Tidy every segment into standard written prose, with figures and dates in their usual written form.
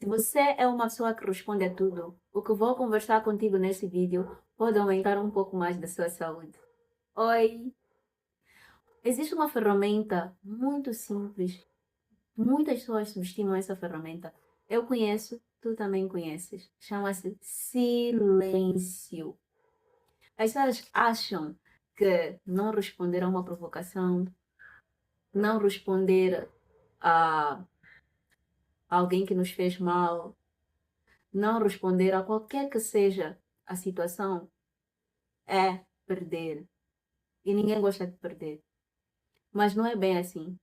Se você é uma pessoa que responde a tudo, o que vou conversar contigo nesse vídeo pode aumentar um pouco mais da sua saúde. Oi! Existe uma ferramenta muito simples. Muitas pessoas subestimam essa ferramenta. Eu conheço, tu também conheces. Chama-se silêncio. As pessoas acham que não responder a uma provocação, não responder a alguém que nos fez mal, não responder a qualquer que seja a situação, é perder. E ninguém gosta de perder. Mas não é bem assim.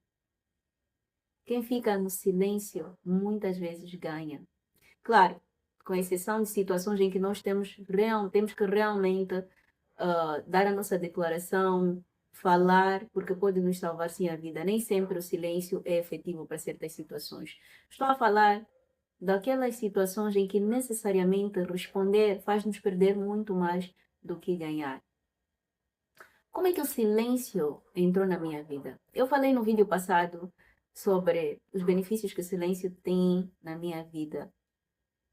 Quem fica no silêncio muitas vezes ganha. Claro, com exceção de situações em que nós temos que realmente dar a nossa declaração, falar, porque pode nos salvar sim a vida. Nem sempre o silêncio é efetivo para certas situações. Estou a falar daquelas situações em que necessariamente responder faz-nos perder muito mais do que ganhar. Como é que o silêncio entrou na minha vida? Eu falei no vídeo passado sobre os benefícios que o silêncio tem na minha vida.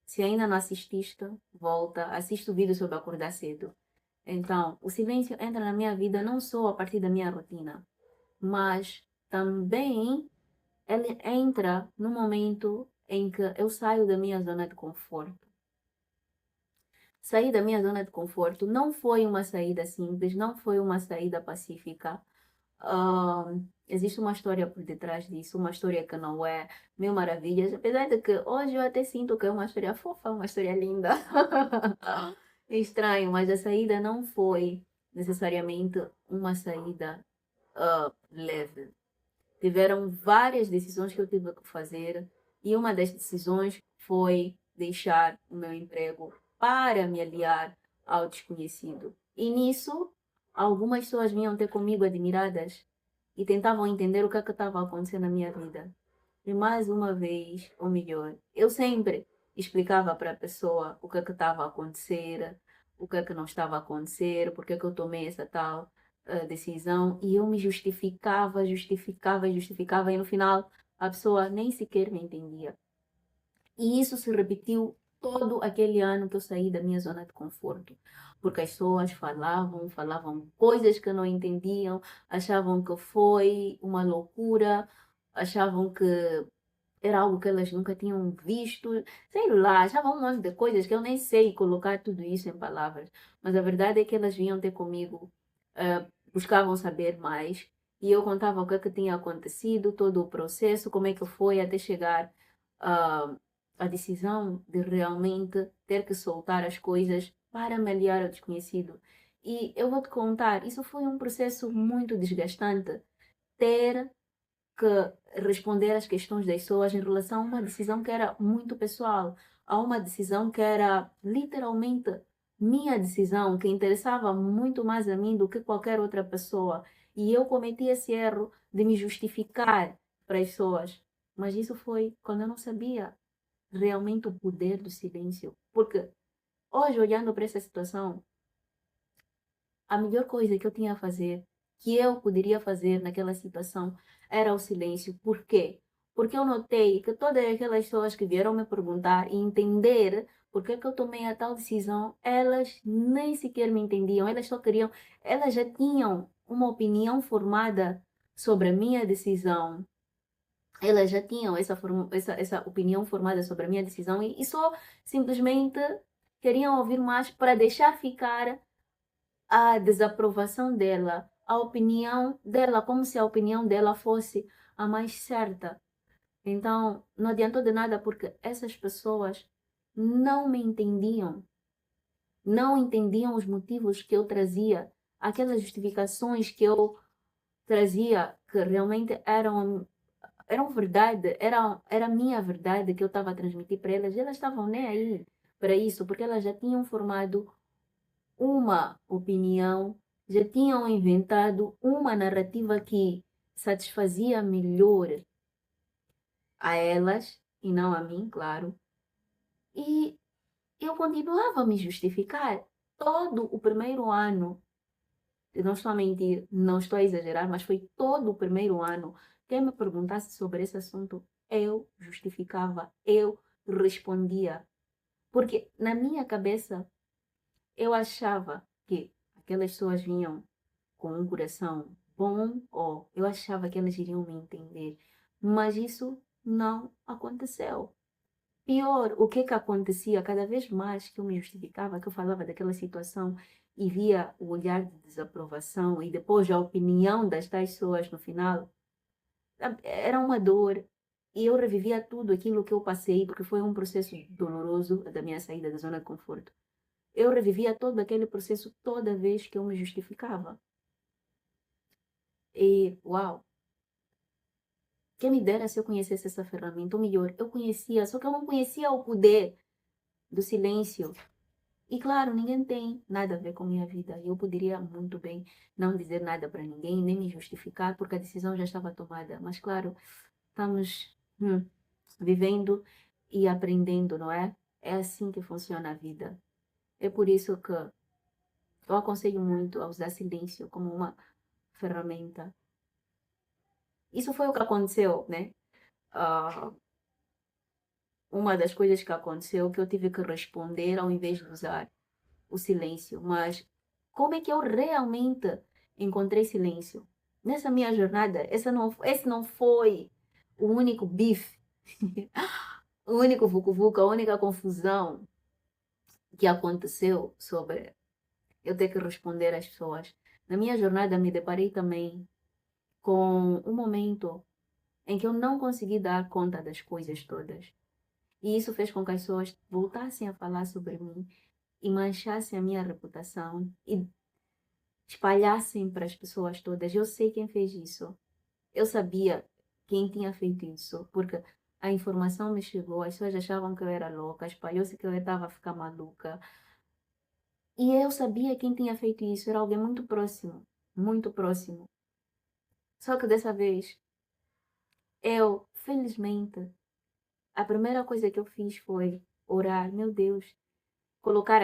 Se ainda não assististe, volta, assiste o vídeo sobre acordar cedo. Então, o silêncio entra na minha vida não só a partir da minha rotina, mas também ele entra no momento em que eu saio da minha zona de conforto. Sair da minha zona de conforto não foi uma saída simples, não foi uma saída pacífica. Existe uma história por detrás disso, uma história que não é mil maravilhas, apesar de que hoje eu até sinto que é uma história fofa, uma história linda. É estranho, mas a saída não foi necessariamente uma saída leve. Tiveram várias decisões que eu tive que fazer e uma das decisões foi deixar o meu emprego para me aliar ao desconhecido. E nisso, algumas pessoas vinham ter comigo admiradas e tentavam entender o que é que estava acontecendo na minha vida. E mais uma vez, ou melhor, eu sempre explicava para a pessoa o que é que estava a acontecer, o que é que não estava a acontecer, porque é que eu tomei essa tal decisão, e eu me justificava, e no final a pessoa nem sequer me entendia. E isso se repetiu todo aquele ano que eu saí da minha zona de conforto, porque as pessoas falavam coisas que eu não entendiam, achavam que foi uma loucura, achavam que era algo que elas nunca tinham visto, sei lá, achavam um monte de coisas que eu nem sei colocar tudo isso em palavras, mas a verdade é que elas vinham ter comigo, buscavam saber mais, e eu contava o que é que tinha acontecido, todo o processo, como é que foi até chegar uh, a decisão de realmente ter que soltar as coisas para me aliar ao desconhecido. E eu vou te contar, isso foi um processo muito desgastante, ter que responder às questões das pessoas em relação a uma decisão que era muito pessoal, a uma decisão que era literalmente minha decisão, que interessava muito mais a mim do que qualquer outra pessoa. E eu cometi esse erro de me justificar para as pessoas. Mas isso foi quando eu não sabia realmente o poder do silêncio. Porque hoje, olhando para essa situação, a melhor coisa que eu tinha a fazer, que eu poderia fazer naquela situação, era o silêncio. Por quê? Porque eu notei que todas aquelas pessoas que vieram me perguntar e entender por que eu tomei a tal decisão, elas nem sequer me entendiam, elas só queriam, elas já tinham uma opinião formada sobre a minha decisão. Elas já tinham essa opinião formada sobre a minha decisão e só simplesmente queriam ouvir mais para deixar ficar a desaprovação dela, a opinião dela, como se a opinião dela fosse a mais certa. Então, não adiantou de nada porque essas pessoas não me entendiam, não entendiam os motivos que eu trazia, aquelas justificações que eu trazia que realmente eram verdade, era a minha verdade que eu estava a transmitir para elas, e elas estavam nem aí para isso, porque elas já tinham formado uma opinião, já tinham inventado uma narrativa que satisfazia melhor a elas e não a mim, claro. E eu continuava a me justificar todo o primeiro ano. Eu não estou a mentir, não estou a exagerar, mas foi todo o primeiro ano. Quem me perguntasse sobre esse assunto, eu justificava, eu respondia. Porque na minha cabeça eu achava que aquelas pessoas vinham com um coração bom, ou eu achava que elas iriam me entender. Mas isso não aconteceu. Pior, o que acontecia cada vez mais que eu me justificava, que eu falava daquela situação e via o olhar de desaprovação e depois a opinião das tais pessoas no final, era uma dor. E eu revivia tudo aquilo que eu passei, porque foi um processo doloroso da minha saída da zona de conforto. Eu revivia todo aquele processo toda vez que eu me justificava. E, uau, quem me dera se eu conhecesse essa ferramenta, ou melhor, eu conhecia, só que eu não conhecia o poder do silêncio. E claro, ninguém tem nada a ver com minha vida. Eu poderia muito bem não dizer nada para ninguém, nem me justificar, porque a decisão já estava tomada. Mas claro, estamos vivendo e aprendendo, não é? É assim que funciona a vida. É por isso que eu aconselho muito a usar silêncio como uma ferramenta. Isso foi o que aconteceu, né? Ah, uma das coisas que aconteceu que eu tive que responder ao invés de usar o silêncio. Mas como é que eu realmente encontrei silêncio? Nessa minha jornada, esse não foi o único bife, o único vucu-vucu, a única confusão que aconteceu sobre eu ter que responder às pessoas. Na minha jornada, me deparei também com um momento em que eu não consegui dar conta das coisas todas. E isso fez com que as pessoas voltassem a falar sobre mim e manchassem a minha reputação e espalhassem para as pessoas todas. Eu sei quem fez isso. Eu sabia quem tinha feito isso, porque a informação me chegou, as pessoas achavam que eu era louca, espalhou-se que eu estava a ficar maluca. E eu sabia quem tinha feito isso, era alguém muito próximo, muito próximo. Só que dessa vez, eu, felizmente, a primeira coisa que eu fiz foi orar, meu Deus, colocar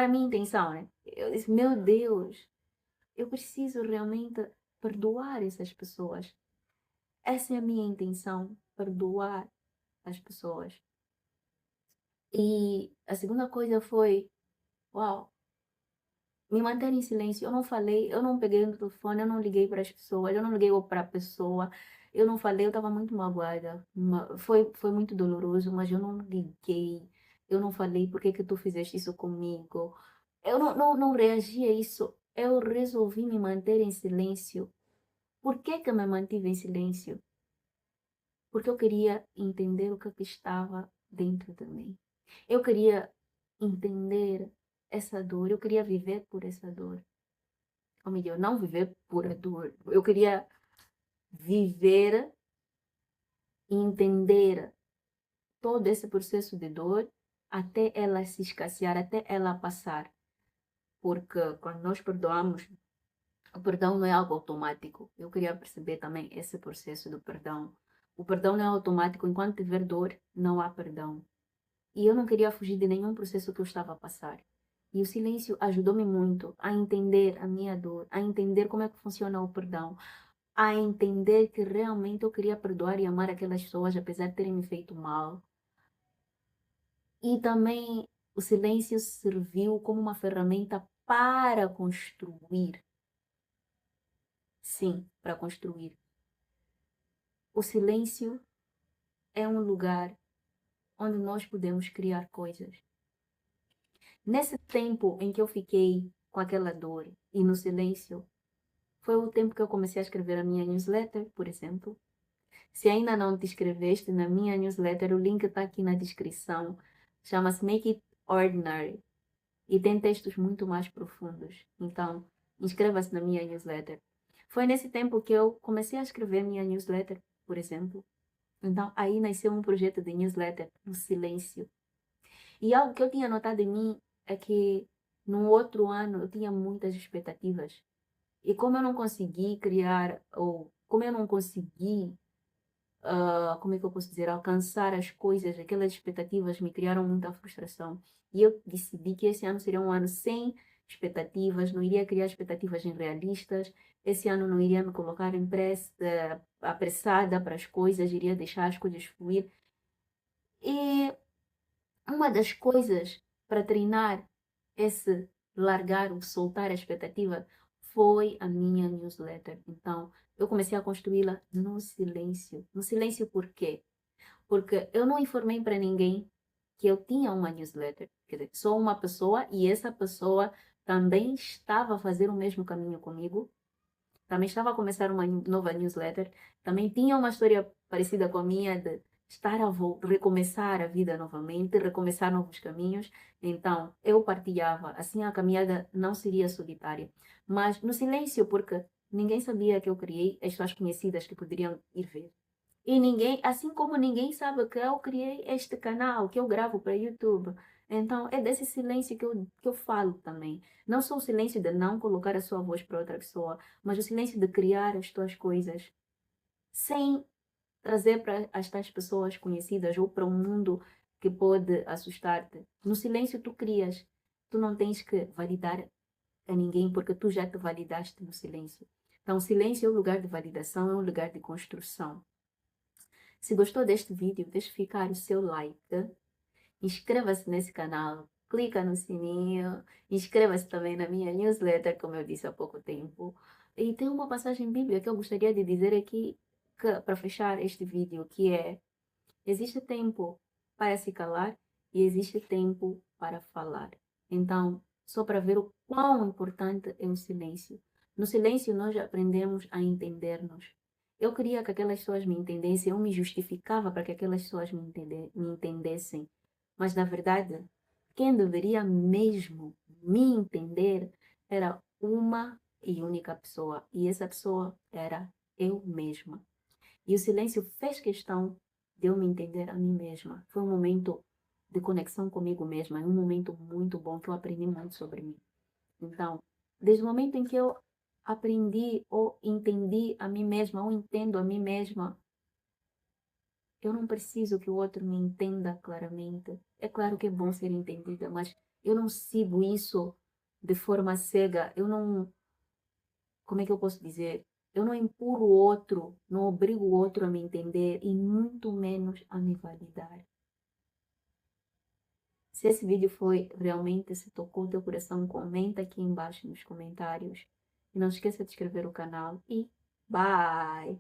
a minha intenção, né? Eu disse, meu Deus, eu preciso realmente perdoar essas pessoas. Essa é a minha intenção, perdoar as pessoas. E a segunda coisa foi, uau, me manter em silêncio. Eu não falei, eu não peguei no telefone, eu não liguei para as pessoas, eu não liguei para a pessoa, eu não falei, eu estava muito magoada. Foi muito doloroso, mas eu não liguei, eu não falei, por que que tu fizeste isso comigo? Eu não reagi a isso. Eu resolvi me manter em silêncio. Por que que eu me mantive em silêncio? Porque eu queria entender o que estava dentro de mim. Eu queria entender essa dor, eu queria viver por essa dor. Ou melhor, não viver por a dor. Eu queria viver e entender todo esse processo de dor até ela se escassear, até ela passar. Porque quando nós perdoamos, o perdão não é algo automático. Eu queria perceber também esse processo do perdão. O perdão não é automático. Enquanto tiver dor, não há perdão. E eu não queria fugir de nenhum processo que eu estava a passar. E o silêncio ajudou-me muito a entender a minha dor, a entender como é que funciona o perdão, a entender que realmente eu queria perdoar e amar aquelas pessoas, apesar de terem me feito mal. E também o silêncio serviu como uma ferramenta para construir. Sim, para construir. O silêncio é um lugar onde nós podemos criar coisas. Nesse tempo em que eu fiquei com aquela dor e no silêncio, foi o tempo que eu comecei a escrever a minha newsletter, por exemplo. Se ainda não te inscreveste na minha newsletter, o link está aqui na descrição. Chama-se Make It Ordinary e tem textos muito mais profundos. Então, inscreva-se na minha newsletter. Foi nesse tempo que eu comecei a escrever minha newsletter, por exemplo. Então, aí nasceu um projeto de newsletter no silêncio. E algo que eu tinha notado em mim é que no outro ano eu tinha muitas expectativas. E como eu não consegui criar, ou como eu não consegui, como é que eu posso dizer, alcançar as coisas, aquelas expectativas me criaram muita frustração. E eu decidi que esse ano seria um ano sem expectativas, não iria criar expectativas irrealistas. Esse ano não iria me colocar apressada para as coisas, iria deixar as coisas fluir. E uma das coisas para treinar esse largar, o soltar a expectativa, foi a minha newsletter. Então, eu comecei a construí-la no silêncio. No silêncio por quê? Porque eu não informei para ninguém que eu tinha uma newsletter. Quer dizer, sou uma pessoa e essa pessoa também estava a fazer o mesmo caminho comigo. Também estava a começar uma nova newsletter. Também tinha uma história parecida com a minha de estar a recomeçar a vida novamente, recomeçar novos caminhos. Então, eu partilhava. Assim, a caminhada não seria solitária. Mas no silêncio, porque ninguém sabia que eu criei as pessoas conhecidas que poderiam ir ver. E ninguém, assim como ninguém sabe que eu criei este canal, que eu gravo para YouTube. Então, é desse silêncio que eu falo também. Não só o silêncio de não colocar a sua voz para outra pessoa, mas o silêncio de criar as tuas coisas sem trazer para as tais pessoas conhecidas ou para um mundo que pode assustar-te. No silêncio tu crias. Tu não tens que validar a ninguém porque tu já te validaste no silêncio. Então, o silêncio é o lugar de validação, é um lugar de construção. Se gostou deste vídeo, deixe ficar o seu like, inscreva-se nesse canal, clica no sininho, inscreva-se também na minha newsletter, como eu disse há pouco tempo. E tem uma passagem bíblica que eu gostaria de dizer aqui, para fechar este vídeo, que é: existe tempo para se calar e existe tempo para falar. Então, só para ver o quão importante é o silêncio. No silêncio nós aprendemos a entender-nos. Eu queria que aquelas pessoas me entendessem, eu me justificava para que aquelas pessoas me entendessem. Mas, na verdade, quem deveria mesmo me entender era uma e única pessoa. E essa pessoa era eu mesma. E o silêncio fez questão de eu me entender a mim mesma. Foi um momento de conexão comigo mesma. É um momento muito bom que eu aprendi muito sobre mim. Então, desde o momento em que eu aprendi ou entendi a mim mesma, ou entendo a mim mesma, eu não preciso que o outro me entenda claramente. É claro que é bom ser entendida, mas eu não sigo isso de forma cega. Eu não, como é que eu posso dizer? Eu não empurro o outro, não obrigo o outro a me entender e muito menos a me validar. Se esse vídeo foi realmente, se tocou o teu coração, comenta aqui embaixo nos comentários. E não esqueça de inscrever o canal e bye!